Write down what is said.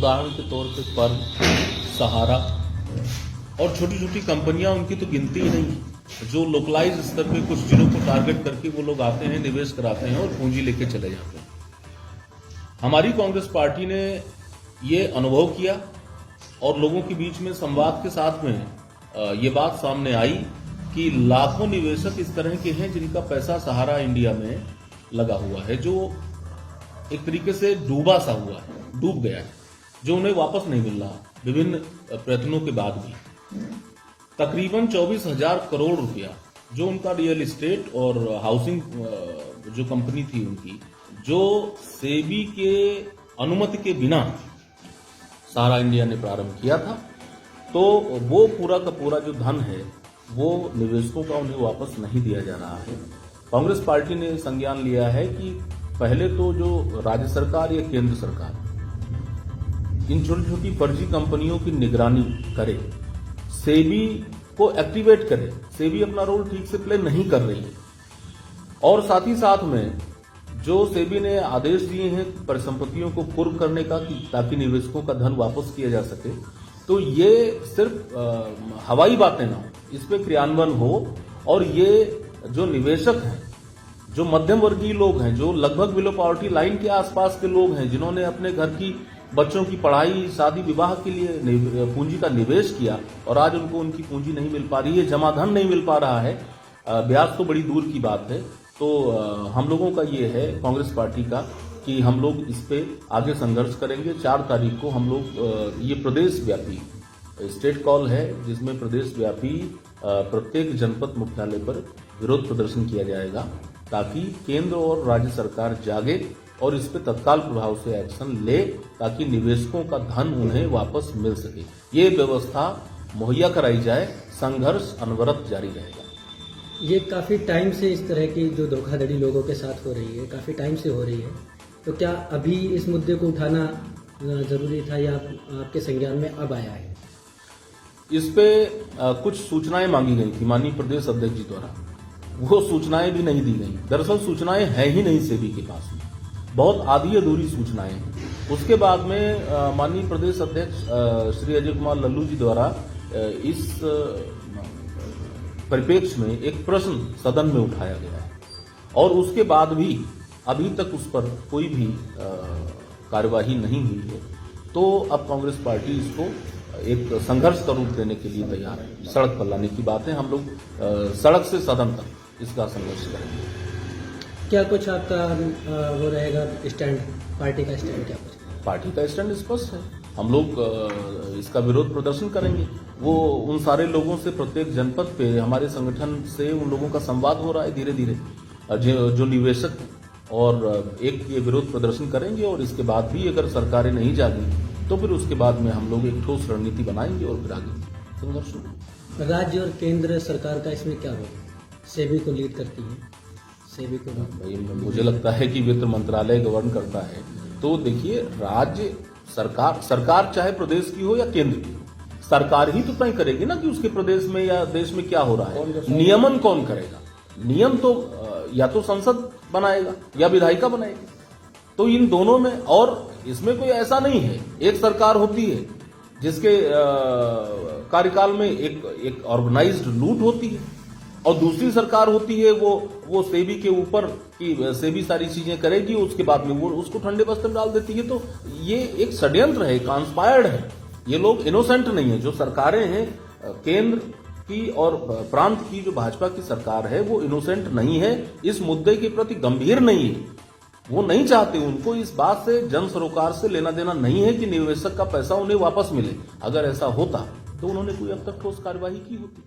उदाहरण के तौर पे पर्ल, सहारा और छोटी छोटी कंपनियां, उनकी तो गिनती ही नहीं है, जो लोकलाइज स्तर पे कुछ जिलों को टारगेट करके वो लोग आते हैं, निवेश कराते हैं और पूंजी लेके चले जाते हैं। हमारी कांग्रेस पार्टी ने ये अनुभव किया और लोगों के बीच में संवाद के साथ में ये बात सामने आई कि लाखों निवेशक इस तरह के हैं जिनका पैसा सहारा इंडिया में लगा हुआ है, जो एक तरीके से डूबा सा हुआ है, डूब गया है, जो उन्हें वापस नहीं मिल रहा विभिन्न प्रयत्नों के बाद भी। तकरीबन 24,000 करोड़ रुपया जो उनका रियल एस्टेट और हाउसिंग जो कंपनी थी उनकी, जो सेबी के अनुमति के बिना सहारा इंडिया ने प्रारंभ किया था, तो वो पूरा का पूरा जो धन है वो निवेशकों का उन्हें वापस नहीं दिया जा रहा है। कांग्रेस पार्टी ने संज्ञान लिया है कि पहले तो जो राज्य सरकार या केंद्र सरकार इन छोटी छोटी फर्जी कंपनियों की निगरानी करे, सेबी को एक्टिवेट करे। सेबी अपना रोल ठीक से प्ले नहीं कर रही है और साथ ही साथ में जो सेबी ने आदेश दिए हैं परिसंपत्तियों को कुर्क करने का ताकि निवेशकों का धन वापस किया जा सके, तो ये सिर्फ हवाई बातें ना हो, इस पे क्रियान्वयन हो और ये जो निवेशक हैं, जो मध्यम वर्गीय लोग हैं, जो लगभग बिलो पॉवर्टी लाइन के आसपास के लोग हैं, जिन्होंने अपने घर की बच्चों की पढ़ाई, शादी विवाह के लिए पूंजी का निवेश किया और आज उनको उनकी पूंजी नहीं मिल पा रही है, जमाधन नहीं मिल पा रहा है, ब्याज तो बड़ी दूर की बात है। तो हम लोगों का ये है कांग्रेस पार्टी का कि हम लोग इस पे आगे संघर्ष करेंगे। 4 तारीख को हम लोग ये प्रदेश व्यापी स्टेट कॉल है, जिसमें प्रदेश व्यापी प्रत्येक जनपद मुख्यालय पर विरोध प्रदर्शन किया जाएगा ताकि केंद्र और राज्य सरकार जागे और इस पे तत्काल प्रभाव से एक्शन ले ताकि निवेशकों का धन उन्हें वापस मिल सके। ये व्यवस्था मुहैया कराई जाए, संघर्ष अनवरत जारी रहेगा। ये काफ़ी टाइम से इस तरह की जो धोखाधड़ी लोगों के साथ हो रही है, काफ़ी टाइम से हो रही है, तो क्या अभी इस मुद्दे को उठाना जरूरी था या आपके संज्ञान में अब आया है? इस पे कुछ सूचनाएं मांगी गई थी माननीय प्रदेश अध्यक्ष जी द्वारा, वो सूचनाएं भी नहीं दी गई। दरअसल सूचनाएं है ही नहीं सेबी के पास में, बहुत आधी अधूरी सूचनाएं हैं। उसके बाद में माननीय प्रदेश अध्यक्ष श्री अजय कुमार लल्लू जी द्वारा इस परिप्रेक्ष्य में एक प्रश्न सदन में उठाया गया है और उसके बाद भी अभी तक उस पर कोई भी कार्यवाही नहीं हुई है। तो अब कांग्रेस पार्टी इसको एक संघर्ष का रूप देने के लिए तैयार है। सड़क पर लाने की बात है, हम लोग सड़क से सदन तक इसका संघर्ष करेंगे। क्या कुछ आपका वो रहेगा स्टैंड, पार्टी का स्टैंड क्या कुछ? पार्टी का स्टैंड स्पष्ट है, हम लोग इसका विरोध प्रदर्शन करेंगे। वो उन सारे लोगों से प्रत्येक जनपद पे हमारे संगठन से उन लोगों का संवाद हो रहा है धीरे धीरे, जो निवेशक हैं, और एक ये विरोध प्रदर्शन करेंगे और इसके बाद भी अगर सरकारें नहीं जागी तो फिर उसके बाद में हम लोग एक ठोस रणनीति बनाएंगे और फिर आगे संघर्ष होगा। राज्य और केंद्र सरकार का इसमें क्या रोल? सेबी को लीड करती है, सेबी को भाई मुझे लगता है कि वित्त मंत्रालय गवर्न करता है। तो देखिए, राज्य सरकार चाहे प्रदेश की हो या केंद्र की हो, सरकार ही तो तय करेगी ना कि उसके प्रदेश में या देश में क्या हो रहा है। नियमन कौन करेगा? नियम तो या तो संसद बनाएगा या विधायिका बनाएगी। तो इन दोनों में, और इसमें कोई ऐसा नहीं है, एक सरकार होती है जिसके कार्यकाल में एक ऑर्गेनाइज्ड लूट होती है और दूसरी सरकार होती है वो सेबी के ऊपर की सेबी सारी चीजें करेगी, उसके बाद में वो उसको ठंडे बस्ते में डाल देती है। तो ये एक षड्यंत्र है, कॉन्स्पायर्ड है। ये लोग इनोसेंट नहीं है। जो सरकारें हैं केंद्र की और प्रांत की, जो भाजपा की सरकार है, वो इनोसेंट नहीं है, इस मुद्दे के प्रति गंभीर नहीं है। वो नहीं चाहते, उनको इस बात से जन सरोकार से लेना देना नहीं है कि निवेशक का पैसा उन्हें वापस मिले। अगर ऐसा होता तो उन्होंने कोई अब तक ठोस कार्यवाही की होती।